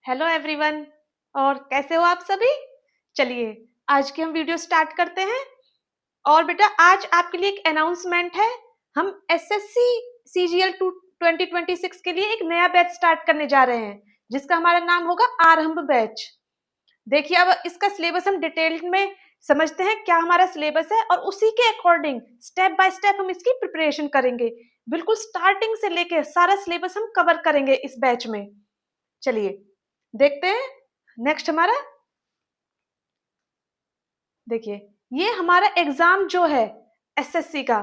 Hello everyone. और कैसे हो आप सभी? चलिए आज की हम वीडियो स्टार्ट करते हैं। और बेटा आज आपके लिए एक अनाउंसमेंट है। हम एसएससी सीजीएल 2026 के लिए एक नया बैच स्टार्ट करने जा रहे हैं, जिसका हमारा नाम होगा आरंभ बैच। देखिए अब इसका सिलेबस हम डिटेल में समझते हैं, क्या हमारा सिलेबस है, और उसी के अकॉर्डिंग स्टेप बाय स्टेप हम इसकी प्रिपरेशन करेंगे। बिल्कुल स्टार्टिंग से लेके सारा सिलेबस हम कवर करेंगे इस बैच में। चलिए देखते हैं नेक्स्ट हमारा। देखिए ये हमारा एग्जाम जो है एसएससी का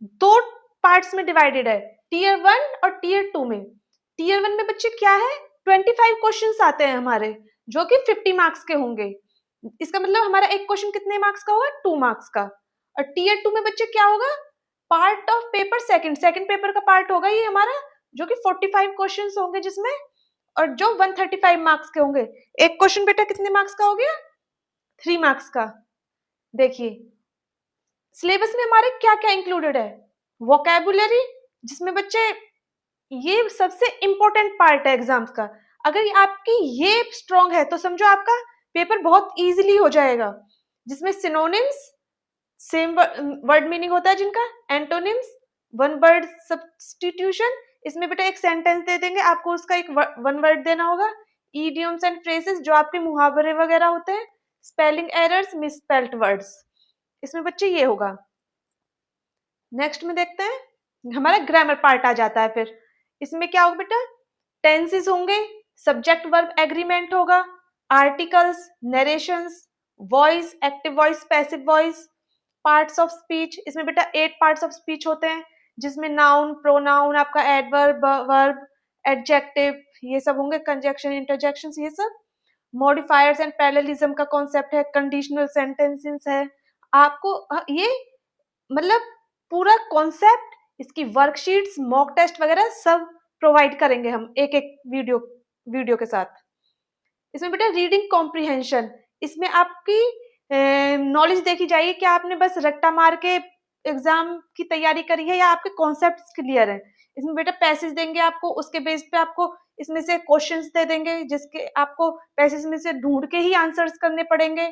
दो पार्ट्स में डिवाइडेड है, टीयर 1 और टीयर 2 में। टीयर 1 में बच्चे क्या है, 25 क्वेश्चंस आते हैं हमारे, जो कि 50 मार्क्स के होंगे। इसका मतलब हमारा एक क्वेश्चन कितने मार्क्स का होगा, 2 मार्क्स का। और टीयर 2 में बच्चे क्या होगा, part of paper second paper का पार्ट होगा ये हमारा, जो कि 45 क्वेश्चंस होंगे जिसमें, और जो 135 मार्क्स के होंगे। एक क्वेश्चन बेटा कितने मार्क्स का हो गया, 3 मार्क्स का। देखिए सिलेबस में हमारे क्या क्या इंक्लूडेड है, वोकैबुलरी, जिसमें बच्चे ये सबसे इंपॉर्टेंट पार्ट है एग्जाम्स का। अगर आपकी ये स्ट्रॉन्ग है तो समझो आपका पेपर बहुत इजीली हो जाएगा। जिसमें सिनोनिम्स, सेम वर्ड मीनिंग होता है जिनका, एंटोनिम्स, वन वर्ड सब्स्टिट्यूशन, इसमें बेटा एक सेंटेंस दे देंगे आपको, उसका एक वन वर्ड देना होगा। इडियम्स एंड फ्रेजेस, जो आपके मुहावरे वगैरह होते हैं, स्पेलिंग एरर्स, मिसस्पेल्ड वर्ड्स, इसमें बच्चे ये होगा। नेक्स्ट में देखते हैं हमारा ग्रामर पार्ट आ जाता है। फिर इसमें क्या होगा बेटा, टेंसेस होंगे, सब्जेक्ट वर्ब एग्रीमेंट होगा, articles, narrations, voice, active voice, passive voice, parts of speech. इसमें बेटा 8 पार्ट्स ऑफ स्पीच होते हैं, जिसमें नाउन, प्रोनाउन, आपका एडवर्ब, वर्ब, एडजेक्टिव, ये सब होंगे, कंजक्शन, इंटरजेक्शन, ये सब। मॉडिफायर्स एंड पैरेललिज्म का कॉन्सेप्ट है, कंडीशनल सेंटेंसेस है। आपको ये मतलब पूरा कॉन्सेप्ट, इसकी वर्कशीट्स, मॉक टेस्ट वगैरह सब प्रोवाइड करेंगे हम एक एक वीडियो के साथ। इसमें बेटा रीडिंग कॉम्प्रिहेंशन, इसमें आपकी नॉलेज देखी जाएगी कि आपने बस रट्टा मार के एग्जाम की तैयारी करी है या आपके कॉन्सेप्ट्स क्लियर है। इसमें बेटा पैसेज देंगे आपको, उसके बेस पे आपको इसमें से क्वेश्चंस दे देंगे, जिसके आपको पैसेज में से ढूंढ के ही आंसर्स करने पड़ेंगे।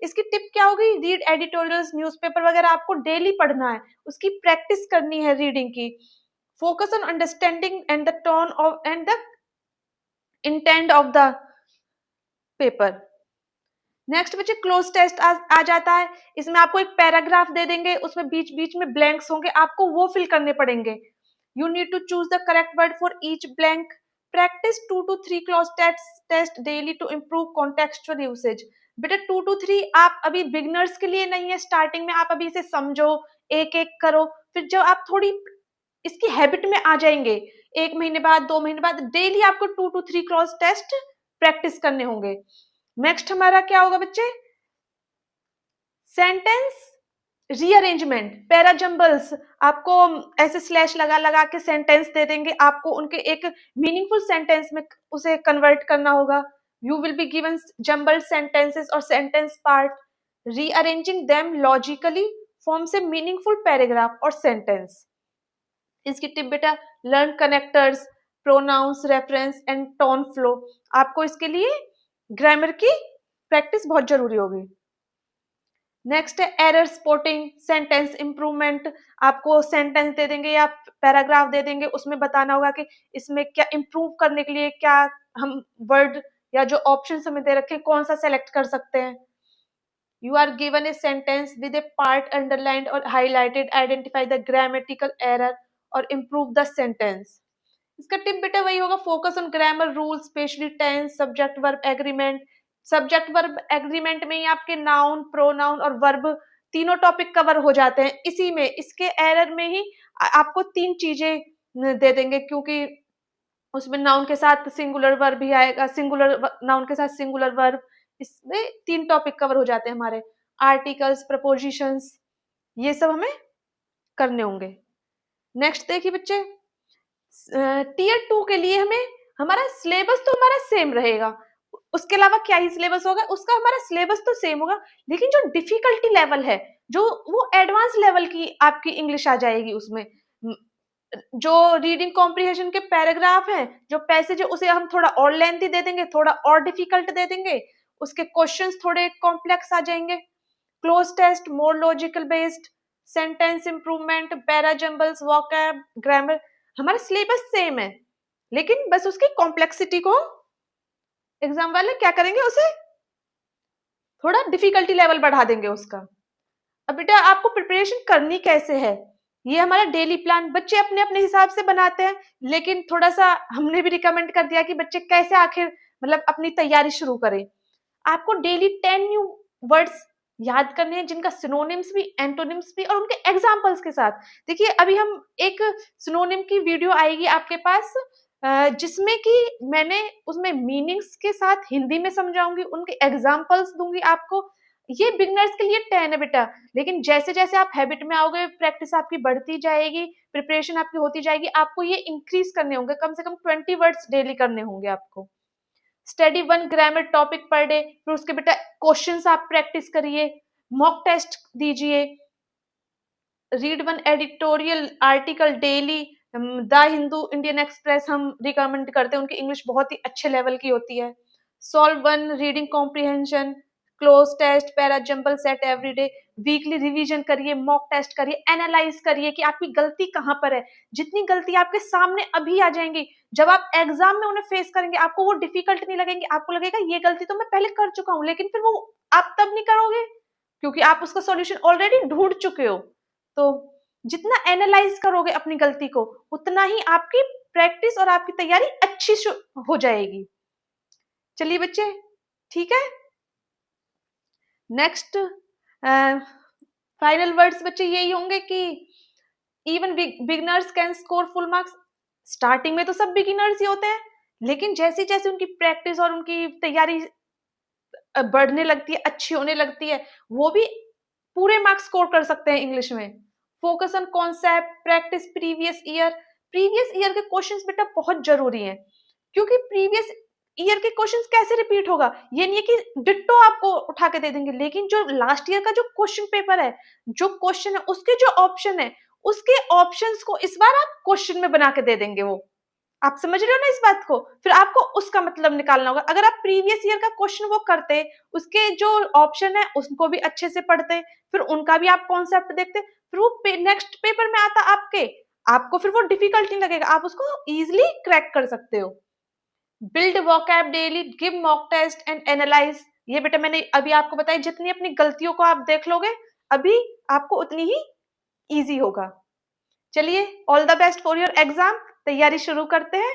इसकी टिप क्या होगी, रीड एडिटोरियल्स, न्यूज़पेपर वगैरह आपको डेली पढ़ना है, उसकी प्रैक्टिस करनी है रीडिंग की। Focus on understanding and the tone of and the intent of the paper. Next बच्चे क्लोज टेस्ट आ जाता है। इसमें आपको एक पैराग्राफ दे देंगे, उसमें बीच बीच में ब्लैंक्स होंगे, आपको वो फिल करने पड़ेंगे। You need to choose the correct word for each blank. Practice 2 to 3 cloze test daily to improve contextual usage. बेटा 2 to 3 आप अभी बिगनर्स के लिए नहीं है, स्टार्टिंग में आप अभी इसे समझो, एक एक करो। फिर जब आप थोड़ी इसकी हैबिट में आ जाएंगे, 1 महीने बाद, 2 महीने बाद, डेली आपको 2 to 3 क्रॉस टेस्ट प्रैक्टिस करने होंगे। नेक्स्ट हमारा क्या होगा बच्चे, सेंटेंस रीअरेंजमेंट, पैराजम्बल्स, आपको ऐसे स्लैश लगा लगा के सेंटेंस दे देंगे, आपको उनके एक मीनिंगफुल सेंटेंस में उसे कन्वर्ट करना होगा। You will be given jumbled sentences और sentence part, rearranging them logically forms a meaningful paragraph और सेंटेंस। इसकी टिप बेटा, learn connectors, pronouns, reference and tone flow. आपको इसके लिए ग्रामर की प्रैक्टिस बहुत जरूरी होगी। नेक्स्ट है एरर स्पॉटिंग, सेंटेंस इंप्रूवमेंट, आपको सेंटेंस दे देंगे या पैराग्राफ दे देंगे, उसमें बताना होगा कि इसमें क्या इंप्रूव करने के लिए क्या हम वर्ड या जो ऑप्शन हमें दे रखे कौन सा सेलेक्ट कर सकते हैं। You are given a sentence with a part underlined or highlighted. Identify the grammatical error और improve the sentence. इसका टिप बेटा वही होगा, focus on grammar rules, specially tense, subject verb agreement. Subject verb agreement में ही आपके noun, pronoun और verb तीनों टॉपिक कवर हो जाते हैं इसी में। इसके एरर में ही आपको 3 चीजें दे देंगे, क्योंकि उसमें नाउन के साथ सिंगुलर वर्ब ही आएगा, सिंगुलर नाउन के साथ सिंगुलर वर्ब, इसमें 3 टॉपिक कवर हो जाते हैं हमारे। आर्टिकल्स, प्रपोजिशंस, ये सब हमें करने होंगे। नेक्स्ट देखिए बच्चे, टीयर 2 के लिए हमें हमारा सिलेबस तो हमारा सेम रहेगा, उसके अलावा क्या ही सिलेबस होगा, उसका हमारा सिलेबस तो सेम होगा, लेकिन जो डिफिकल्टी लेवल है, जो वो एडवांस लेवल की आपकी इंग्लिश आ जाएगी उसमें। जो रीडिंग कॉम्प्रिहेंशन के पैराग्राफ हैं, जो पैसेज है, उसे हम थोड़ा और लेंथी दे देंगे, थोड़ा और डिफिकल्ट दे देंगे, उसके क्वेश्चंस थोड़े कॉम्प्लेक्स आ जाएंगे। Cloze test, more logical based, sentence improvement, para jumbles, vocab, grammar, हमारा सिलेबस सेम है, लेकिन बस उसकी कॉम्प्लेक्सिटी को एग्जाम वाले क्या करेंगे, उसे थोड़ा डिफिकल्टी लेवल बढ़ा देंगे उसका। अब बेटा आपको प्रिपरेशन करनी कैसे है, ये हमारा डेली प्लान बच्चे अपने अपने हिसाब से बनाते हैं, लेकिन थोड़ा सा हमने भी रिकमेंड कर दिया कि बच्चे कैसे आखिर मतलब अपनी तैयारी शुरू करें। आपको डेली 10 न्यू वर्ड्स याद करने हैं, जिनका सिनोनिम्स भी, एंटोनिम्स भी, और उनके एग्जाम्पल्स के साथ। देखिए अभी हम एक सिनोनिम की वीडियो आएगी आपके पास, जिसमें कि मैंने उसमें मीनिंग्स के साथ हिंदी में समझाऊंगी, उनके एग्जाम्पल्स दूंगी आपको। ये बिगनर्स के लिए 10 है बेटा, लेकिन जैसे जैसे आप हैबिट में आओगे, प्रैक्टिस आपकी बढ़ती जाएगी, प्रिपरेशन आपकी होती जाएगी, आपको ये इंक्रीज करने होंगे, कम से कम 20 वर्ड्स डेली करने होंगे आपको। Study 1 grammar topic per day, फिर उसके बेटा क्वेश्चंस आप प्रैक्टिस करिए, मॉक टेस्ट दीजिए, read 1 editorial article daily. The Hindu, Indian express हम रिकमेंड करते हैं, उनकी इंग्लिश बहुत ही अच्छे लेवल की होती है। Solve 1 reading comprehension, cloze test, para jumble set every day. Weekly revision करिए, मॉक टेस्ट करिए, एनालाइज करिए कि आपकी गलती कहाँ पर है। जितनी गलती आपके सामने अभी आ जाएंगी, जब आप एग्जाम में उन्हें फेस करेंगे, आपको वो डिफिकल्ट नहीं लगेंगे, आपको लगेगा ये गलती तो मैं पहले कर चुका हूँ, लेकिन फिर वो आप तब नहीं करोगे क्योंकि आप उसका सॉल्यूशन ऑलरेडी ढूंढ चुके हो। तो जितना एनालाइज करोगे अपनी गलती को, उतना ही आपकी प्रैक्टिस और आपकी तैयारी अच्छी हो जाएगी। चलिए बच्चे, ठीक है। नेक्स्ट फाइनल वर्ड्स बच्चे यही होंगे कि even beginners can score full marks. Starting में तो सब बिगिनर्स ही होते हैं, लेकिन जैसे जैसे उनकी प्रैक्टिस और उनकी तैयारी बढ़ने लगती है, अच्छी होने लगती है, वो भी पूरे मार्क्स स्कोर कर सकते हैं इंग्लिश में। Focus on concept, practice previous year. Previous year के क्वेश्चंस बेटा बहुत जरूरी हैं, क्योंकि प्रीवियस ईयर के क्वेश्चंस कैसे रिपीट होगा, ये नहीं है कि डिट्टो आपको उठा के दे देंगे, लेकिन जो लास्ट ईयर का जो क्वेश्चन पेपर है, जो क्वेश्चन है, उसके जो ऑप्शन है, उसके ऑप्शंस को इस बार आप क्वेश्चन में बना के दे देंगे। वो आप समझ रहे हो ना इस बात को, फिर आपको उसका मतलब निकालना होगा। अगर आप प्रीवियस ईयर का क्वेश्चन वो करते, उसके जो ऑप्शन है उसको भी अच्छे से पढ़ते, फिर उनका भी आप कॉन्सेप्ट देखते, फिर वो नेक्स्ट पेपर में आता आपको फिर वो डिफिकल्ट नहीं लगेगा, आप उसको इजिली क्रैक कर सकते हो। Build vocab daily, give mock test and analyse. ये बेटा मैंने अभी आपको बताया, जितनी अपनी गलतियों को आप देख लोगे अभी, आपको उतनी ही इजी होगा। चलिए, all the best for your exam, तैयारी शुरू करते हैं।